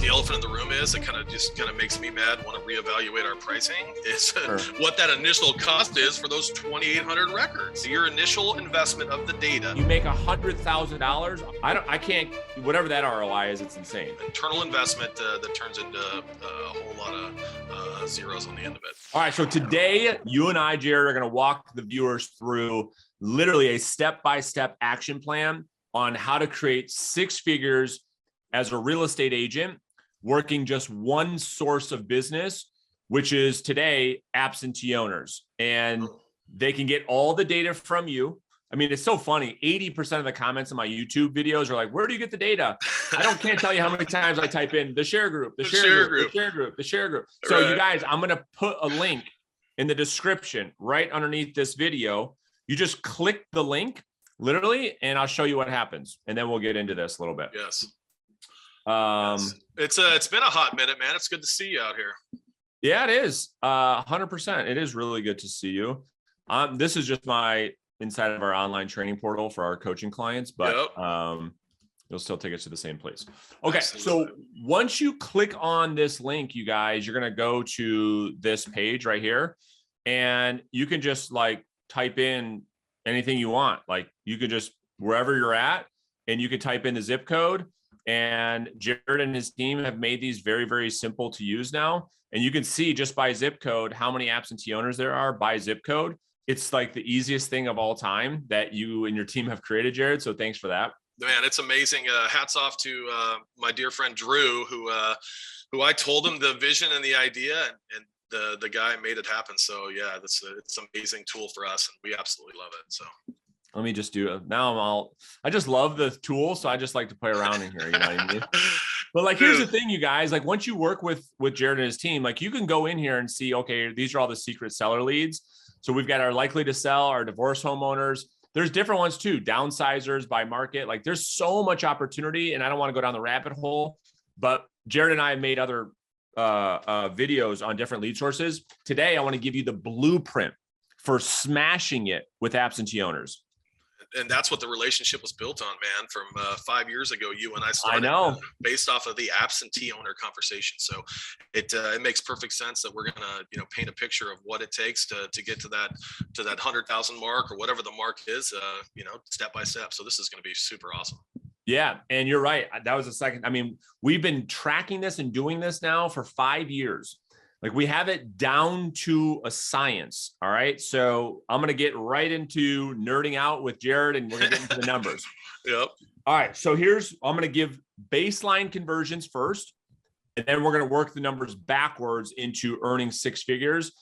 the elephant in the room is, it kind of makes me mad, want to reevaluate our pricing, is Sure. what that initial cost is for those 2,800 records. Your initial investment of the data. You make $100,000. I can't, whatever that ROI is, it's insane. Internal investment that turns into a whole lot of zeros on the end of it. All right, so today you and I, Jared, are going to walk the viewers through literally a step-by-step action plan on how to create 6 figures as a real estate agent, working just one source of business, which is today absentee owners. And they can get all the data from you. I mean, it's so funny. 80% of the comments in my YouTube videos are like, where do you get the data? Can't tell you how many times I type in the share group, the share group, the share group, the share group. So Right. You guys, I'm going to put a link in the description right underneath this video. You just click the link literally, and I'll show you what happens. And then we'll get into this a little bit. Yes. Yes. It's been a hot minute, man. It's good to see you out here. Yeah, it is. 100%. It is really good to see you. This is just my inside of our online training portal for our coaching clients, but you'll still take us to the same place. Okay. Absolutely. So once you click on this link, you guys, you're going to go to this page right here, and you can just like type in anything you want. Like you could just, wherever you're at, and you could type in the zip code. And Jared and his team have made these very, very simple to use now. And you can see just by zip code how many absentee owners there are by zip code. It's like the easiest thing of all time that you and your team have created, Jared. So thanks for that. Man, it's amazing. Hats off to my dear friend Drew, who I told him the vision and the idea, and the guy made it happen. So yeah, it's an amazing tool for us, and we absolutely love it. So let me just do it now. I just love the tool, so I just like to play around in here. You know what I mean? But like, here's the thing, you guys. Like, once you work with Jared and his team, like you can go in here and see, okay, these are all the secret seller leads. So we've got our likely to sell, our divorce homeowners. There's different ones too, downsizers by market. Like there's so much opportunity, and I don't want to go down the rabbit hole, but Jared and I have made other videos on different lead sources. Today, I want to give you the blueprint for smashing it with absentee owners. And that's what the relationship was built on, man. From 5 years ago, you and I started based off of the absentee owner conversation. So it makes perfect sense that we're gonna paint a picture of what it takes to get to that 100,000 mark, or whatever the mark is, step by step. So this is going to be super awesome. Yeah, and you're right. That was the second. I mean, we've been tracking this and doing this now for 5 years. Like we have it down to a science. All right. So I'm going to get right into nerding out with Jared, and we're going to get into the numbers. Yep. All right. So I'm going to give baseline conversions first, and then we're going to work the numbers backwards into earning 6 figures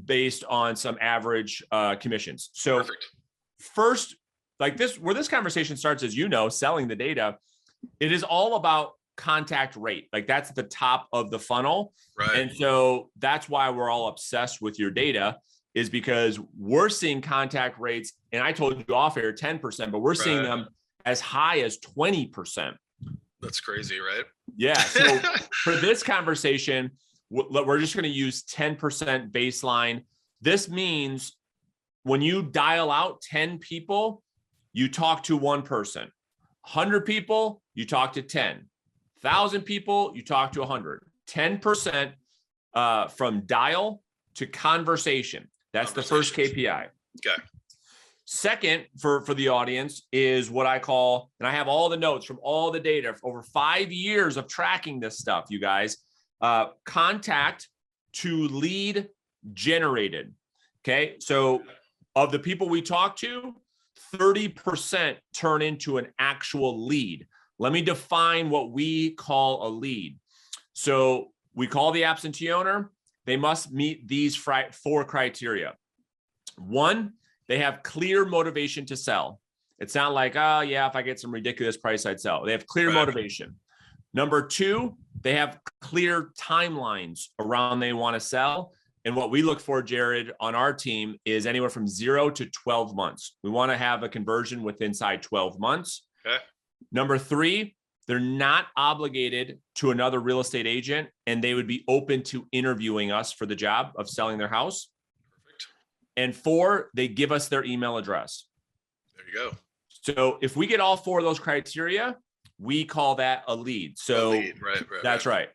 based on some average commissions. So Perfect. First, like where this conversation starts, as you know, selling the data, it is all about contact rate. Like that's the top of the funnel. Right. And so that's why we're all obsessed with your data, is because we're seeing contact rates. And I told you off air 10%, but we're seeing them as high as 20%. That's crazy, right? Yeah. So for this conversation, we're just going to use 10% baseline. This means when you dial out 10 people, you talk to one person. 100 people, you talk to 10. 1,000 people, you talk to 100. 10% from dial to conversation. That's the first KPI. Okay. Second, for the audience, is what I call, and I have all the notes from all the data over 5 years of tracking this stuff, you guys, contact to lead generated. Okay. So of the people we talk to, 30% turn into an actual lead. Let me define what we call a lead. So we call the absentee owner. They must meet these 4 criteria. 1, they have clear motivation to sell. It's not like, oh yeah, if I get some ridiculous price, I'd sell. They have clear motivation. Number 2, they have clear timelines around they want to sell. And what we look for, Jared, on our team is anywhere from 0 to 12 months. We want to have a conversion within inside 12 months. Okay. Number 3, they're not obligated to another real estate agent, and they would be open to interviewing us for the job of selling their house. Perfect. And 4, they give us their email address. There you go. So if we get all 4 of those criteria, we call that a lead. So right. That's right.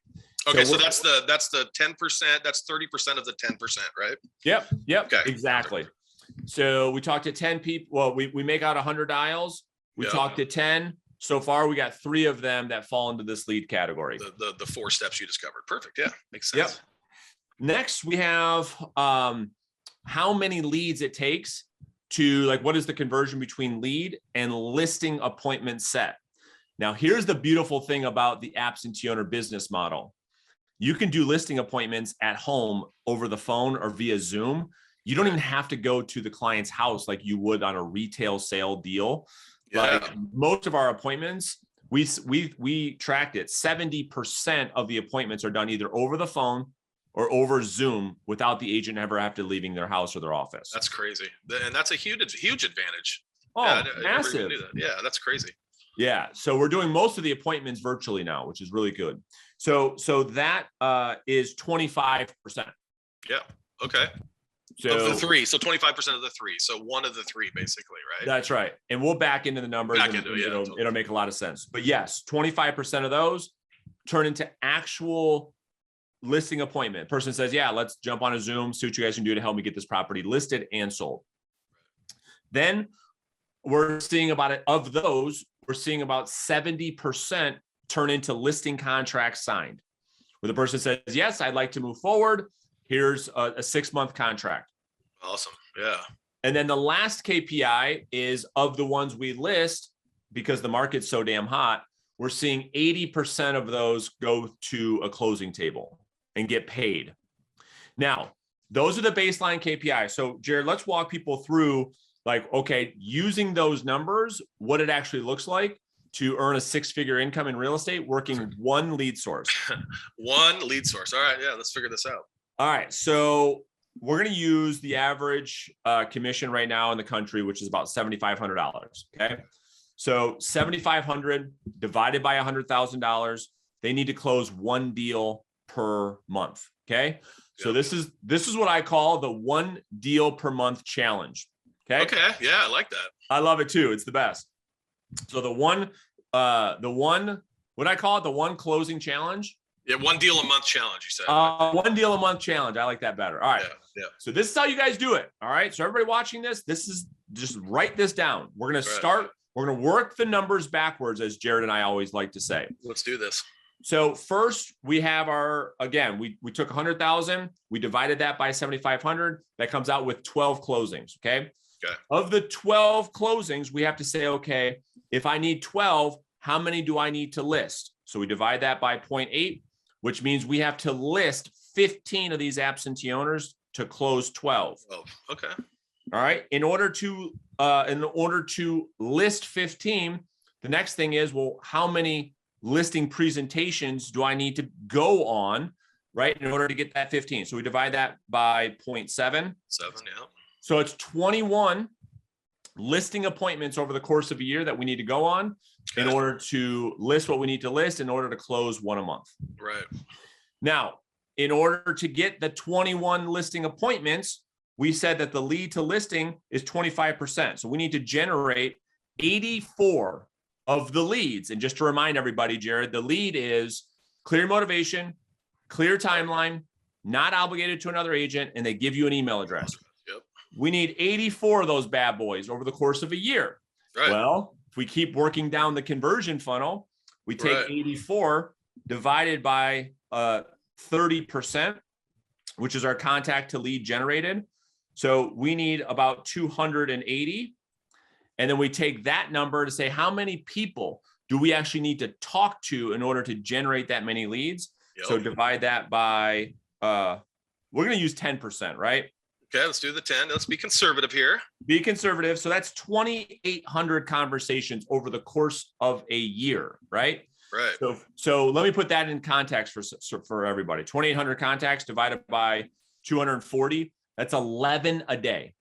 Okay, so that's the 10%. That's 30% of the 10%, right? Yep. Okay. Exactly. So we talked to 10 people. Well, we make out 100 dials. We talked to 10. So far, we got 3 of them that fall into this lead category. The 4 steps you discovered. Perfect. Yeah, makes sense. Yep. Next, we have how many leads it takes to, like, what is the conversion between lead and listing appointment set? Now, here's the beautiful thing about the absentee owner business model. You can do listing appointments at home over the phone or via Zoom. You don't even have to go to the client's house like you would on a retail sale deal. Yeah. Like most of our appointments, we tracked it. 70% of the appointments are done either over the phone or over Zoom without the agent ever have to leaving their house or their office. That's crazy. And that's a huge advantage. Oh, yeah, massive. Yeah, that's crazy. Yeah. So we're doing most of the appointments virtually now, which is really good. So that is 25%. Yeah. Okay. So of the 3. So 25% of the 3. So one of the 3, basically, right? That's right. And we'll back into the numbers. It'll make a lot of sense. But yes, 25% of those turn into actual listing appointment. Person says, yeah, let's jump on a Zoom, see what you guys can do to help me get this property listed and sold. Then we're seeing of those, we're seeing about 70% turn into listing contracts signed, where the person says, yes, I'd like to move forward. Here's a 6-month contract. Awesome. Yeah. And then the last KPI is of the ones we list, because the market's so damn hot, we're seeing 80% of those go to a closing table and get paid. Now, those are the baseline KPIs. So Jared, let's walk people through, like, okay, using those numbers, what it actually looks like to earn a 6-figure income in real estate working one lead source. One lead source. All right. Yeah. Let's figure this out. All right. So we're going to use the average commission right now in the country, which is about $7,500. Okay. So 7,500 divided by $100,000, they need to close 1 deal per month. Okay. So this is what I call the 1 deal per month challenge. Okay. Okay. Yeah. I like that. I love it too. It's the best. So what I call it, the 1 closing challenge. Yeah. 1 deal a month challenge, you said. 1 deal a month challenge. I like that better. All right. Yeah. So this is how you guys do it. All right. So everybody watching this is just write this down. We're going to start. We're going to work the numbers backwards, as Jared and I always like to say. Let's do this. So first we have we took 100,000, we divided that by 7,500. That comes out with 12 closings. Okay. Of the 12 closings, we have to say, okay, if I need 12, how many do I need to list? So we divide that by 0.8, which means we have to list 15 of these absentee owners to close 12. Oh, okay. All right. In order to list 15, the next thing is, well, how many listing presentations do I need to go on, right, in order to get that 15? So we divide that by 0.7. 7, yeah. So it's 21 listing appointments over the course of a year that we need to go on in order to list what we need to list in order to close 1 a month. Right. Now, in order to get the 21 listing appointments, we said that the lead to listing is 25%. So we need to generate 84 of the leads. And just to remind everybody, Jared, the lead is clear motivation, clear timeline, not obligated to another agent, and they give you an email address. Yep. We need 84 of those bad boys over the course of a year. Right. Well, if we keep working down the conversion funnel, we take 84 divided by 30%, which is our contact to lead generated. So we need about 280. And then we take that number to say, how many people do we actually need to talk to in order to generate that many leads? Yep. So divide that by, we're going to use 10%, right? Okay, let's do the 10. Let's be conservative here. Be conservative. So that's 2,800 conversations over the course of a year, right? Right. So let me put that in context for everybody. 2,800 contacts divided by 240. That's 11 a day.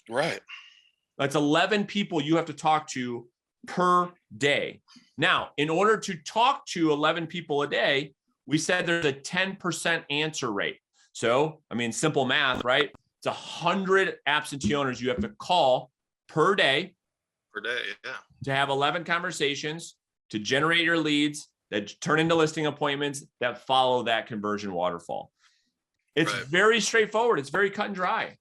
Right. That's 11 people you have to talk to per day. Now, in order to talk to 11 people a day, we said there's a 10% answer rate. So, I mean, simple math, right? It's 100 absentee owners you have to call per day. Per day, yeah. To have 11 conversations. to generate your leads that turn into listing appointments that follow that conversion waterfall. It's very straightforward. It's very cut and dry.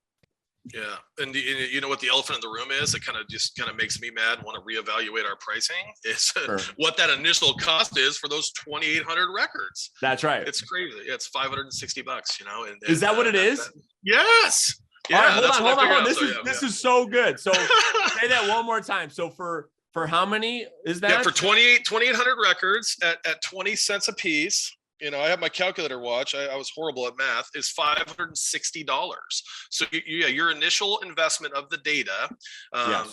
Yeah. And you know what the elephant in the room is? It kind of makes me mad, want to reevaluate our pricing is what that initial cost is for those 2,800 records. That's right. It's crazy. Yeah, it's $560, you know. And is that what it is? Yes. Yeah. All right, hold on. This is so good. So say that one more time. So for how many is that? Yeah, for 2,800 records at 20 cents a piece. You know, I have my calculator watch. I was horrible at math. Is $560. So your initial investment of the data,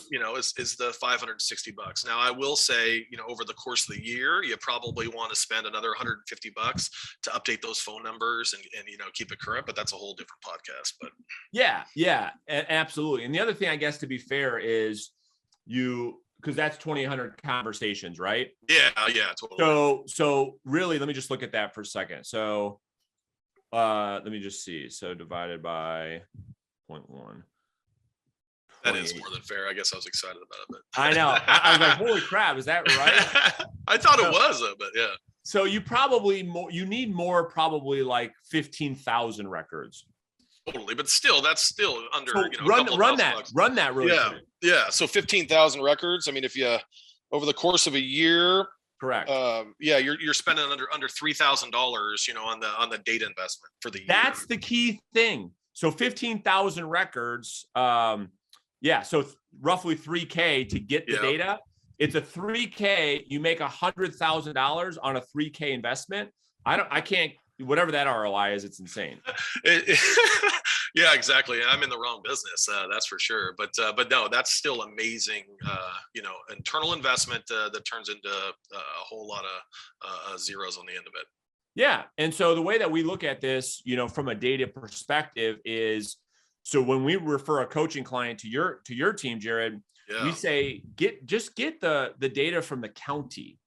you know, is the $560. Now, I will say, you know, over the course of the year, you probably want to spend another $150 to update those phone numbers and you know, keep it current. But that's a whole different podcast. But yeah, absolutely. And the other thing, I guess, to be fair, is because that's 2,800 conversations, right? Yeah, totally. So really, let me just look at that for a second. So let me just see. So divided by 0.1. That is more than fair. I guess I was excited about it. But. I know. I was like, holy crap, is that right? I thought it was, but yeah. So you need more, probably like 15,000 records. Totally, but still, that's still under. So you know, run that really quick. Yeah. So 15,000 records. I mean, if you over the course of a year, correct. You're spending under $3,000, you know, on the data investment for the year. That's the key thing. So 15,000 records. So roughly $3,000 to get the data. It's a $3,000. You make $100,000 on a $3,000 investment. I can't. Whatever that ROI is, it's insane. Yeah, exactly. I'm in the wrong business, that's for sure. But no, that's still amazing. You know, internal investment that turns into a whole lot of zeros on the end of it. Yeah, and so the way that we look at this, you know, from a data perspective is, so when we refer a coaching client to your team, Jared, we say get the data from the county.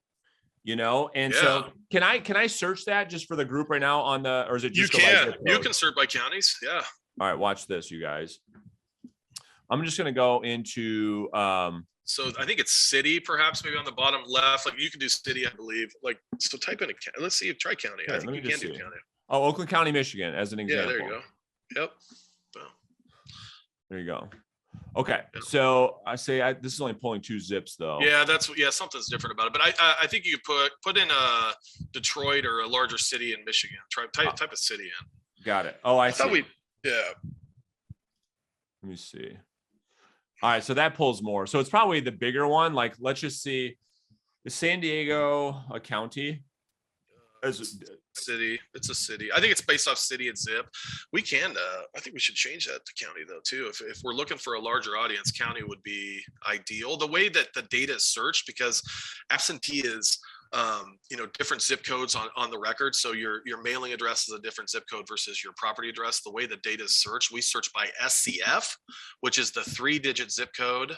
You know, and so can I search that just for the group right now or is it just you can search by counties? Yeah. All right, watch this, you guys. I'm just gonna go into so I think it's city, perhaps maybe on the bottom left. Like you can do city, I believe. Like so, type in let's see if try county. I think you can do county. Oh, Oakland County, Michigan, as an example. Yeah, there you go. Yep. There you go. Okay, so I say this is only pulling 2 zips though. Yeah, something's different about it. But I think you could put in a Detroit or a larger city in Michigan. Type a city in. Got it. Oh, I see. Let me see. All right, so that pulls more. So it's probably the bigger one. Like, let's just see. Is San Diego a county? City. It's a city. I think it's based off city and zip. We can I think we should change that to county though too. If we're looking for a larger audience, county would be ideal. The way that the data is searched, because absentee is you know, different zip codes on the record. So your mailing address is a different zip code versus your property address. The way the data is searched, we search by SCF, which is the 3-digit zip code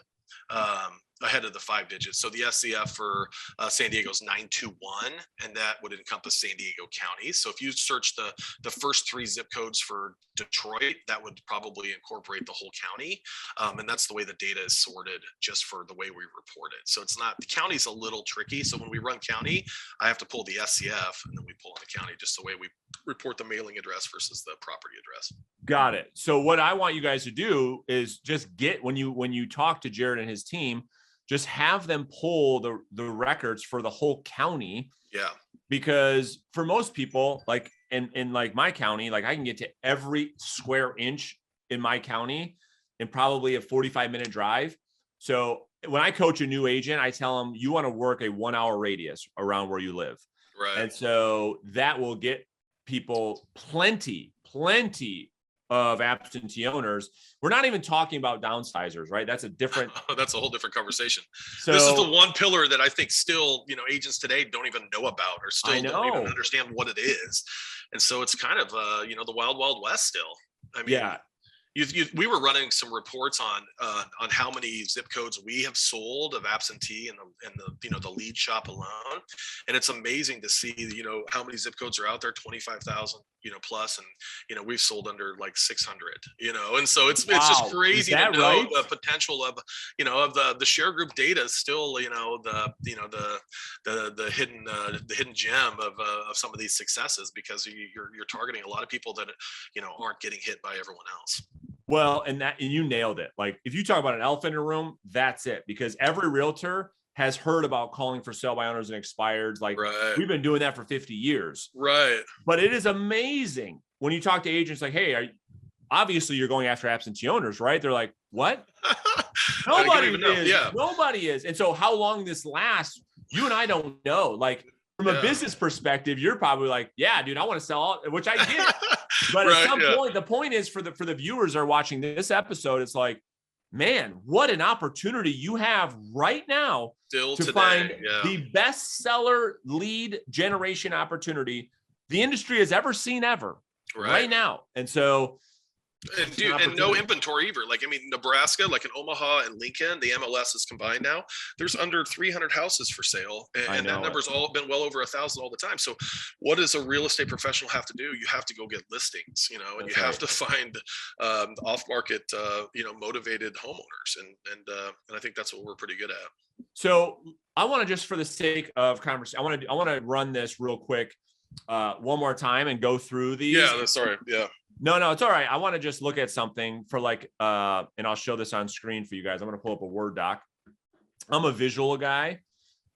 ahead of the 5 digits. So the SCF for San Diego is 921, and that would encompass San Diego County. So if you search the first 3 zip codes for Detroit, that would probably incorporate the whole county. And that's the way the data is sorted, just for the way we report it. So it's not, the county's a little tricky. So when we run county, I have to pull the SCF and then we pull on the county, just the way we report the mailing address versus the property address. Got it. So what I want you guys to do is just when you talk to Jared and his team, just have them pull the records for the whole county. Yeah. Because for most people, like in like my county, like I can get to every square inch in my county in probably a 45-minute drive. So when I coach a new agent, I tell them, you want to work a 1-hour radius around where you live. Right. And so that will get people plenty of absentee owners. We're not even talking about downsizers, right? That's a whole different conversation. So this is the one pillar that I think still, you know, agents today don't even know about, or still don't even understand what it is. And so it's kind of, you know, the wild, wild west still. I mean, yeah. We were running some reports on how many zip codes we have sold of absentee and the you know, the lead shop alone, and it's amazing to see, you know, how many zip codes are out there. 25,000, plus, and we've sold under like 600, and so it's Wow. just crazy to know right? the potential of of the share group data is still the hidden gem of some of these successes, because you're targeting a lot of people that aren't getting hit by everyone else. Well, and you nailed it. Like, if you talk about an elephant in a room, that's it, because every realtor has heard about calling for sale by owners and expireds. Like, right. We've been doing that for 50 years. Right. But it is amazing when you talk to agents like, hey, obviously you're going after absentee owners, right? They're like, what? Nobody is. Yeah. Nobody is. And so how long this lasts, you and I don't know. Like, from a business perspective, you're probably like, yeah, dude, I want to sell all, which I get. But at some point, the point is for the viewers that are watching this episode, it's like, man, what an opportunity you have right now to find the best seller lead generation opportunity the industry has ever seen right now. And so, and no inventory either. Like, Nebraska, like in Omaha and Lincoln, the MLS is combined now. There's under 300 houses for sale, and that number's all been well over 1,000 all the time. So, what does a real estate professional have to do? You have to go get listings, and you have to find off-market, motivated homeowners, and I think that's what we're pretty good at. So, I want to, just for the sake of conversation, I want to run this real quick one more time and go through these. Yeah, sorry. Yeah. No, it's all right. I want to just look at something for and I'll show this on screen for you guys. I'm going to pull up a Word doc. I'm a visual guy.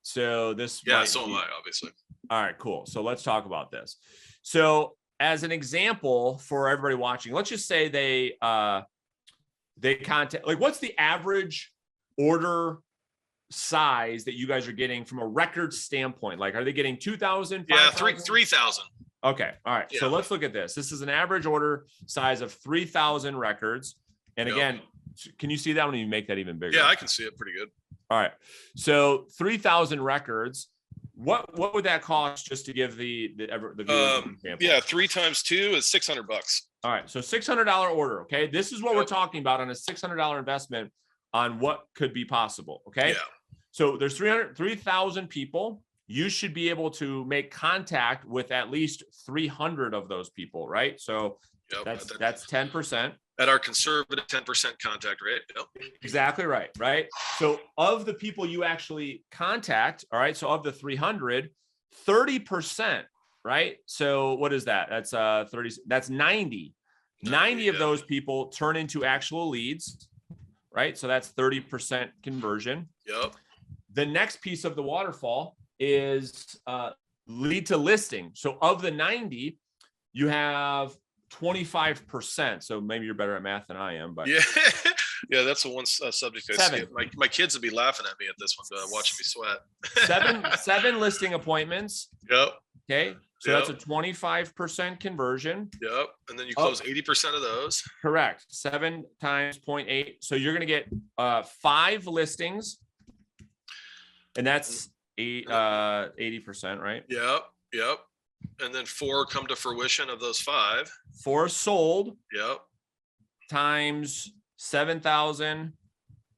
So this. Yeah, so am I, obviously. All right, cool. So let's talk about this. So as an example for everybody watching, let's just say they contact, like, what's the average order size that you guys are getting from a record standpoint? Like, are they getting 2,000? Yeah, 3,000. Okay. All right. Yeah. So let's look at this. This is an average order size of 3,000 records. And again, can you see that when you make that even bigger? Yeah, I can see it pretty good. All right. So 3,000 records. What would that cost, just to give the viewers an example? Yeah, 3 times 2 is $600. All right. So $600 order. Okay. This is what we're talking about on a $600 investment on what could be possible. Okay. Yeah. So there's 3,000 people. You should be able to make contact with at least 300 of those people, right? So that's 10%. At our conservative 10% contact rate. Yep. Exactly right, right? So of the people you actually contact, all right, so of the 300, 30%, right? So what is that? That's 30, that's 90. 90 of those people turn into actual leads, right? So that's 30% conversion. Yep. The next piece of the waterfall is lead to listing. So of the 90, you have 25%. So maybe you're better at math than I am, but yeah, that's the one subject I skip. My kids would be laughing at me at this one, watching me sweat. seven listing appointments. Yep. Okay. So that's a 25% conversion. Yep. And then you close 80% of those. Correct. 7 times 0.8. So you're going to get 5 listings. And that's 80%, right? Yep. And then 4 come to fruition of those 5. 4 sold. Yep. Times 7,000.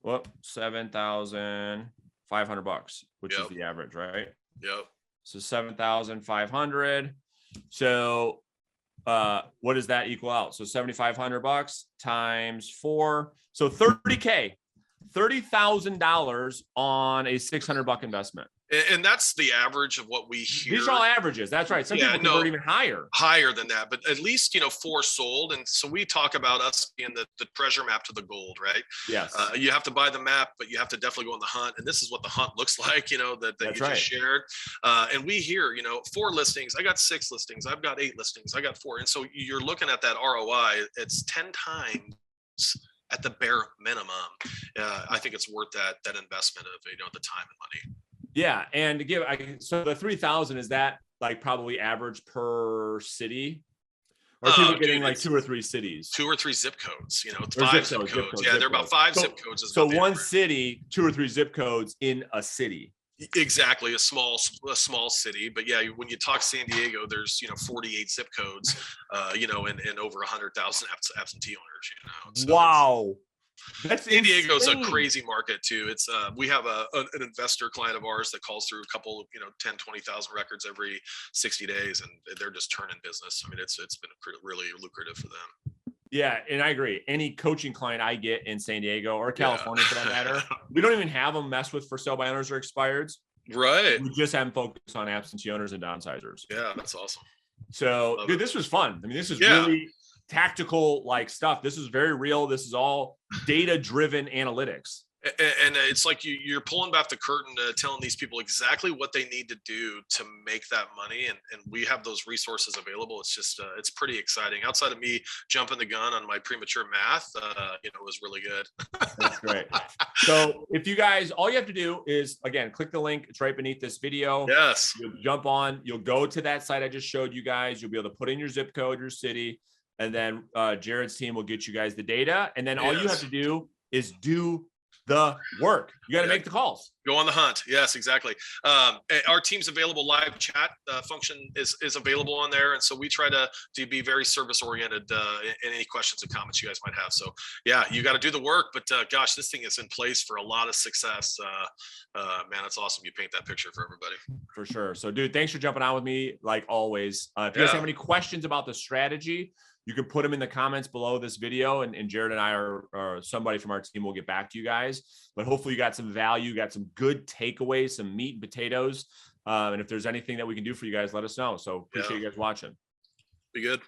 Whoop, $7,500, which is the average, right? Yep. So 7,500. So what does that equal out? So $7,500 times 4. So $30K. $30,000 on a $600 investment. And that's the average of what we hear. These are all averages. That's right. Some people convert even higher than that, but at least 4 sold. And so we talk about us being the treasure map to the gold, right? Yes. You have to buy the map, but you have to definitely go on the hunt. And this is what the hunt looks like, that you just shared. And we hear 4 listings. I got 6 listings. I've got 8 listings. I got 4. And so you're looking at that ROI. It's 10 times at the bare minimum. I think it's worth that investment of the time and money. Yeah, and to give, so the 3,000, is that like probably average per city, or people getting like 2 or 3 cities, 2 or 3 zip codes? 5 zip codes. Yeah, they're about 5 zip codes. So one city, 2 or 3 zip codes in a city. Exactly, a small city. But yeah, when you talk San Diego, there's 48 zip codes, and over 100,000 absentee owners. So wow. That's San Diego's a insane. crazy market too. It's we have an investor client of ours that calls through a couple, 10, 20,000 records every 60 days, and they're just turning business. I mean, it's been really lucrative for them. Yeah, and I agree. Any coaching client I get in San Diego or California, for that matter, we don't even have them mess with for sale by owners or expireds. Right. We just have them focus on absentee owners and downsizers. Yeah, that's awesome. So, dude, this was fun. I mean, this is really tactical like stuff. This is very real. This is all data-driven analytics. And it's like you're pulling back the curtain to telling these people exactly what they need to do to make that money. And we have those resources available. It's just, it's pretty exciting. Outside of me jumping the gun on my premature math, it was really good. That's great. So if you guys, all you have to do is, again, click the link. It's right beneath this video. Yes. You'll jump on, you'll go to that site I just showed you guys. You'll be able to put in your zip code, your city, and then Jared's team will get you guys the data. And then all you have to do is do the work. You got to make the calls. Go on the hunt. Yes, exactly. Our team's available. Live chat function is available on there, and so we try to be very service oriented in any questions and comments you guys might have. So yeah, you got to do the work, but gosh, this thing is in place for a lot of success. Man, it's awesome. You paint that picture for everybody. For sure. So dude, thanks for jumping on with me like always. If you guys have any questions about the strategy, you can put them in the comments below this video, and Jared and I or somebody from our team will get back to you guys. But hopefully you got some value, got some good takeaways, some meat and potatoes. And if there's anything that we can do for you guys, let us know. So appreciate you guys watching. Be good.